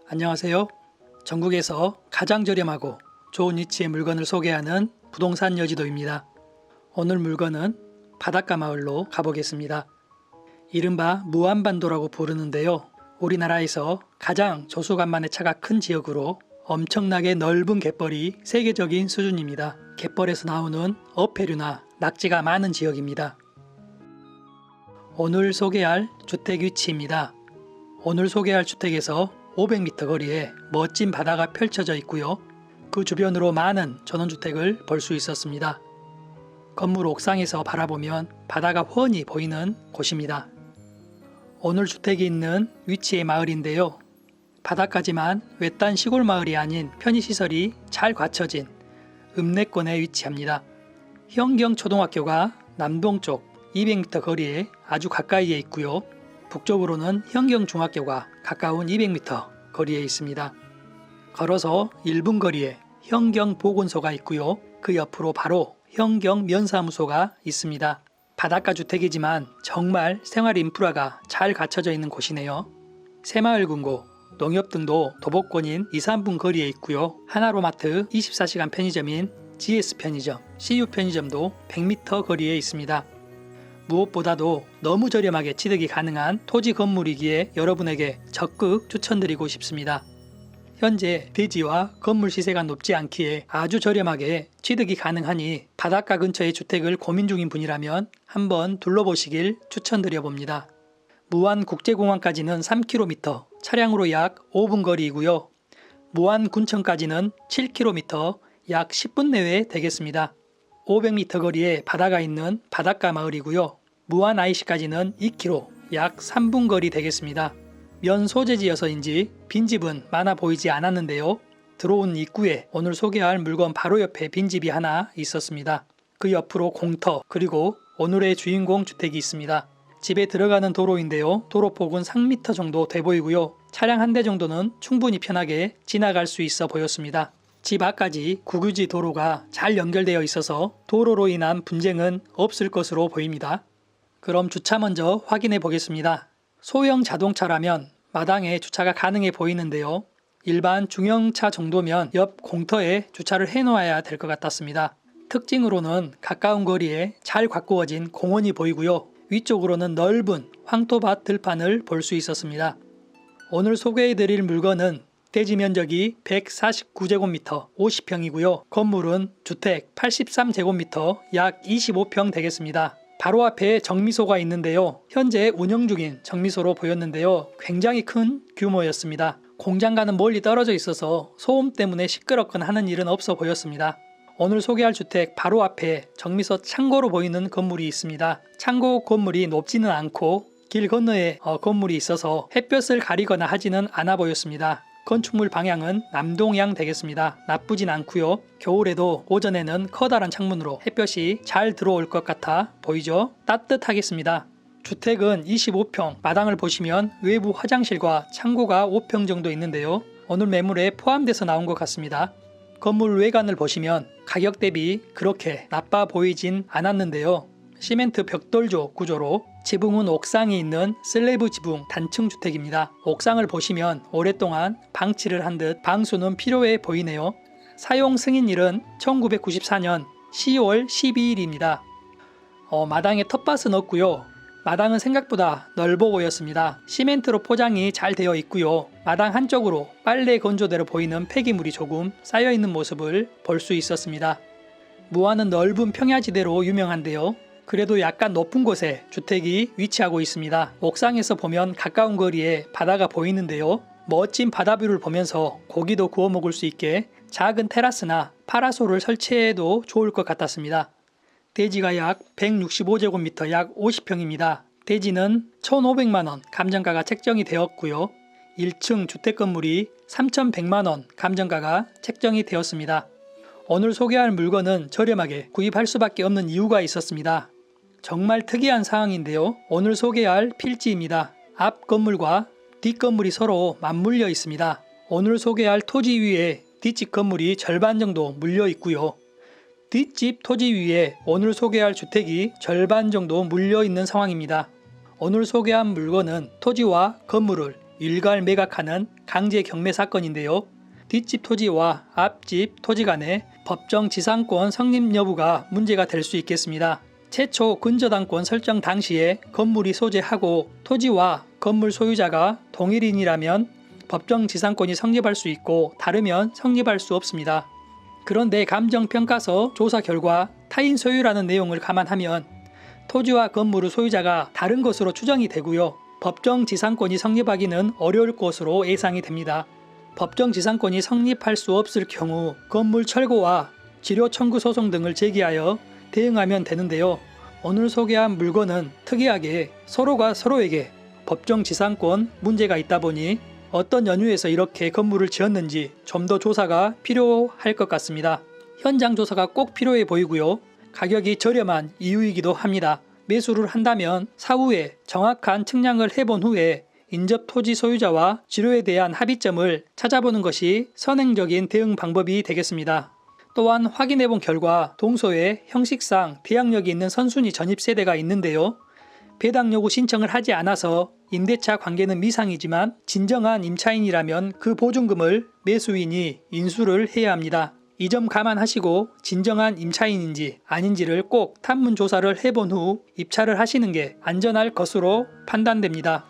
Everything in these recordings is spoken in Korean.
안녕하세요. 전국에서 가장 저렴하고 좋은 위치의 물건을 소개하는 부동산 여지도입니다. 오늘 물건은 바닷가 마을로 가보겠습니다. 이른바 무한반도라고 부르는데요. 우리나라에서 가장 조수간만의 차가 큰 지역으로 엄청나게 넓은 갯벌이 세계적인 수준입니다. 갯벌에서 나오는 어패류나 낙지가 많은 지역입니다. 오늘 소개할 주택 위치입니다. 오늘 소개할 주택에서 500m 거리에 멋진 바다가 펼쳐져 있고요. 그 주변으로 많은 전원주택을 볼 수 있었습니다. 건물 옥상에서 바라보면 바다가 훤히 보이는 곳입니다. 오늘 주택이 있는 위치의 마을인데요. 바다까지만 외딴 시골 마을이 아닌 편의시설이 잘 갖춰진 읍내권에 위치합니다. 현경초등학교가 남동쪽 200m 거리에 아주 가까이에 있고요. 북쪽으로는 현경중학교가 가까운 200m 거리에 있습니다. 걸어서 1분 거리에 현경보건소가 있고요. 그 옆으로 바로 현경면사무소가 있습니다. 바닷가 주택이지만 정말 생활 인프라가 잘 갖춰져 있는 곳이네요. 새마을금고, 농협 등도 도보권인 2, 3분 거리에 있고요. 하나로마트 24시간 편의점인 GS 편의점, CU 편의점도 100m 거리에 있습니다. 무엇보다도 너무 저렴하게 취득이 가능한 토지 건물이기에 여러분에게 적극 추천드리고 싶습니다. 현재 대지와 건물 시세가 높지 않기에 아주 저렴하게 취득이 가능하니 바닷가 근처의 주택을 고민 중인 분이라면 한번 둘러보시길 추천드려 봅니다. 무안국제공항까지는 3km, 차량으로 약 5분 거리이고요. 무안군청까지는 7km, 약 10분 내외 되겠습니다. 500m 거리에 바다가 있는 바닷가 마을이고요. 무안 IC까지는 2km, 약 3분 거리 되겠습니다. 면 소재지여서인지 빈집은 많아 보이지 않았는데요. 들어온 입구에 오늘 소개할 물건 바로 옆에 빈집이 하나 있었습니다. 그 옆으로 공터, 그리고 오늘의 주인공 주택이 있습니다. 집에 들어가는 도로인데요. 도로폭은 3m 정도 돼 보이고요. 차량 한 대 정도는 충분히 편하게 지나갈 수 있어 보였습니다. 집 앞까지 국유지 도로가 잘 연결되어 있어서 도로로 인한 분쟁은 없을 것으로 보입니다. 그럼 주차 먼저 확인해 보겠습니다. 소형 자동차라면 마당에 주차가 가능해 보이는데요. 일반 중형차 정도면 옆 공터에 주차를 해 놓아야 될 것 같았습니다. 특징으로는 가까운 거리에 잘 가꾸어진 공원이 보이고요. 위쪽으로는 넓은 황토밭 들판을 볼 수 있었습니다. 오늘 소개해 드릴 물건은 대지 면적이 149제곱미터 50평이고요. 건물은 주택 83제곱미터 약 25평 되겠습니다. 바로 앞에 정미소가 있는데요. 현재 운영 중인 정미소로 보였는데요. 굉장히 큰 규모였습니다. 공장과는 멀리 떨어져 있어서 소음 때문에 시끄럽거나 하는 일은 없어 보였습니다. 오늘 소개할 주택 바로 앞에 정미소 창고로 보이는 건물이 있습니다. 창고 건물이 높지는 않고 길 건너에 건물이 있어서 햇볕을 가리거나 하지는 않아 보였습니다. 건축물 방향은 남동향 되겠습니다. 나쁘진 않고요. 겨울에도 오전에는 커다란 창문으로 햇볕이 잘 들어올 것 같아 보이죠? 따뜻하겠습니다. 주택은 25평, 마당을 보시면 외부 화장실과 창고가 5평 정도 있는데요. 오늘 매물에 포함돼서 나온 것 같습니다. 건물 외관을 보시면 가격 대비 그렇게 나빠 보이진 않았는데요. 시멘트 벽돌조 구조로 지붕은 옥상에 있는 슬래브 지붕 단층 주택입니다. 옥상을 보시면 오랫동안 방치를 한 듯 방수는 필요해 보이네요. 사용 승인일은 1994년 10월 12일입니다. 마당에 텃밭은 없고요. 마당은 생각보다 넓어 보였습니다. 시멘트로 포장이 잘 되어 있고요. 마당 한쪽으로 빨래 건조대로 보이는 폐기물이 조금 쌓여있는 모습을 볼 수 있었습니다. 무안은 넓은 평야지대로 유명한데요. 그래도 약간 높은 곳에 주택이 위치하고 있습니다. 옥상에서 보면 가까운 거리에 바다가 보이는데요. 멋진 바다뷰를 보면서 고기도 구워 먹을 수 있게 작은 테라스나 파라솔을 설치해도 좋을 것 같았습니다. 대지가 약 165제곱미터 약 50평입니다. 대지는 1,500만원 감정가가 책정이 되었고요. 1층 주택 건물이 3,100만원 감정가가 책정이 되었습니다. 오늘 소개할 물건은 저렴하게 구입할 수밖에 없는 이유가 있었습니다. 정말 특이한 사항인데요. 오늘 소개할 필지입니다. 앞 건물과 뒷 건물이 서로 맞물려 있습니다. 오늘 소개할 토지 위에 뒷집 건물이 절반 정도 물려 있고요. 뒷집 토지 위에 오늘 소개할 주택이 절반 정도 물려 있는 상황입니다. 오늘 소개한 물건은 토지와 건물을 일괄 매각하는 강제 경매 사건인데요. 뒷집 토지와 앞집 토지 간의 법정 지상권 성립 여부가 문제가 될 수 있겠습니다. 최초 근저당권 설정 당시에 건물이 소재하고 토지와 건물 소유자가 동일인이라면 법정 지상권이 성립할 수 있고 다르면 성립할 수 없습니다. 그런데 감정평가서 조사 결과 타인 소유라는 내용을 감안하면 토지와 건물의 소유자가 다른 것으로 추정이 되고요. 법정 지상권이 성립하기는 어려울 것으로 예상이 됩니다. 법정 지상권이 성립할 수 없을 경우 건물 철거와 지료 청구 소송 등을 제기하여 대응하면 되는데요. 오늘 소개한 물건은 특이하게 서로가 서로에게 법정 지상권 문제가 있다 보니 어떤 연유에서 이렇게 건물을 지었는지 좀 더 조사가 필요할 것 같습니다. 현장 조사가 꼭 필요해 보이고요. 가격이 저렴한 이유이기도 합니다. 매수를 한다면 사후에 정확한 측량을 해본 후에 인접 토지 소유자와 지료에 대한 합의점을 찾아보는 것이 선행적인 대응 방법이 되겠습니다. 또한 확인해본 결과 동소에 형식상 대항력이 있는 선순위 전입세대가 있는데요. 배당 요구 신청을 하지 않아서 임대차 관계는 미상이지만 진정한 임차인이라면 그 보증금을 매수인이 인수를 해야 합니다. 이 점 감안하시고 진정한 임차인인지 아닌지를 꼭 탐문 조사를 해본 후 입찰을 하시는 게 안전할 것으로 판단됩니다.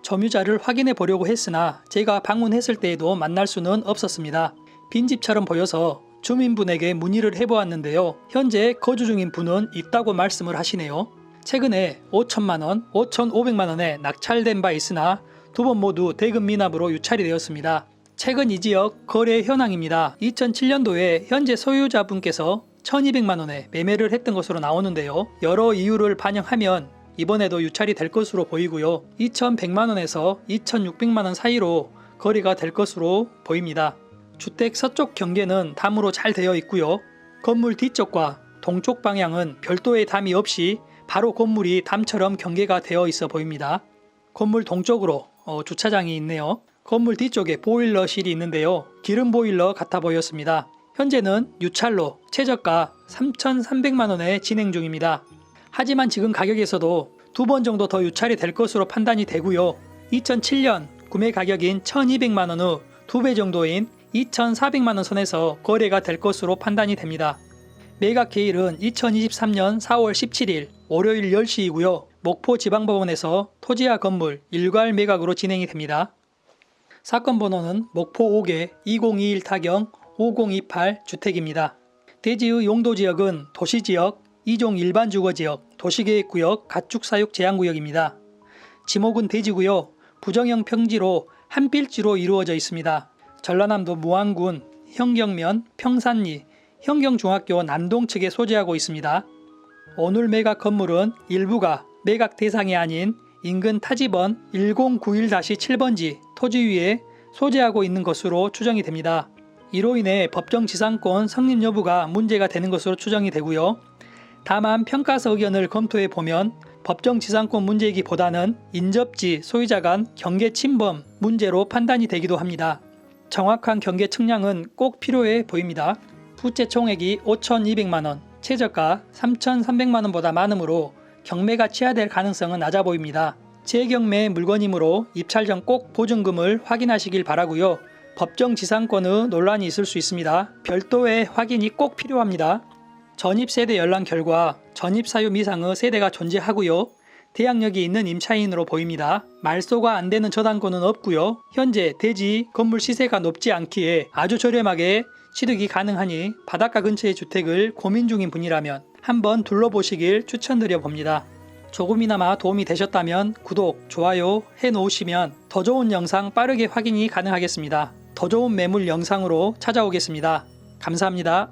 점유자를 확인해 보려고 했으나 제가 방문했을 때에도 만날 수는 없었습니다. 빈집처럼 보여서 주민분에게 문의를 해보았는데요. 현재 거주 중인 분은 있다고 말씀을 하시네요. 최근에 5천만원, 5,500만원에 낙찰된 바 있으나 두 번 모두 대금 미납으로 유찰이 되었습니다. 최근 이 지역 거래 현황입니다. 2007년도에 현재 소유자분께서 1,200만원에 매매를 했던 것으로 나오는데요. 여러 이유를 반영하면 이번에도 유찰이 될 것으로 보이고요. 2,100만원에서 2,600만원 사이로 거래가 될 것으로 보입니다. 주택 서쪽 경계는 담으로 잘 되어 있고요. 건물 뒤쪽과 동쪽 방향은 별도의 담이 없이 바로 건물이 담처럼 경계가 되어 있어 보입니다. 건물 동쪽으로 주차장이 있네요. 건물 뒤쪽에 보일러실이 있는데요. 기름 보일러 같아 보였습니다. 현재는 유찰로 최저가 3,300만원에 진행 중입니다. 하지만 지금 가격에서도 두 번 정도 더 유찰이 될 것으로 판단이 되고요. 2007년 구매 가격인 1,200만원 후 2배 정도인 2,400만원 선에서 거래가 될 것으로 판단이 됩니다. 매각 기일은 2023년 4월 17일 월요일 10시이고요. 목포지방법원에서 토지와 건물 일괄 매각으로 진행이 됩니다. 사건 번호는 목포 5개 2021 타경 5028 주택입니다. 대지의 용도지역은 도시지역, 2종 일반주거지역, 도시계획구역, 가축사육 제한구역입니다. 지목은 대지고요. 부정형 평지로 한 필지로 이루어져 있습니다. 전라남도 무안군, 현경면, 평산리, 현경중학교 남동 측에 소재하고 있습니다. 오늘 매각 건물은 일부가 매각 대상이 아닌 인근 타지번 1091-7번지 토지 위에 소재하고 있는 것으로 추정이 됩니다. 이로 인해 법정 지상권 성립 여부가 문제가 되는 것으로 추정이 되고요. 다만 평가서 의견을 검토해 보면 법정 지상권 문제이기보다는 인접지 소유자 간 경계 침범 문제로 판단이 되기도 합니다. 정확한 경계 측량은 꼭 필요해 보입니다. 부채 총액이 5,200만원, 최저가 3,300만원보다 많으므로 경매가 취하될 가능성은 낮아 보입니다. 재경매 물건이므로 입찰 전 꼭 보증금을 확인하시길 바라고요. 법정 지상권의 논란이 있을 수 있습니다. 별도의 확인이 꼭 필요합니다. 전입세대 연락 결과 전입사유 미상의 세대가 존재하고요. 대항력이 있는 임차인으로 보입니다. 말소가 안 되는 저당권은 없고요. 현재 대지 건물 시세가 높지 않기에 아주 저렴하게 취득이 가능하니 바닷가 근처의 주택을 고민 중인 분이라면 한번 둘러보시길 추천드려 봅니다. 조금이나마 도움이 되셨다면 구독, 좋아요 해놓으시면 더 좋은 영상 빠르게 확인이 가능하겠습니다. 더 좋은 매물 영상으로 찾아오겠습니다. 감사합니다.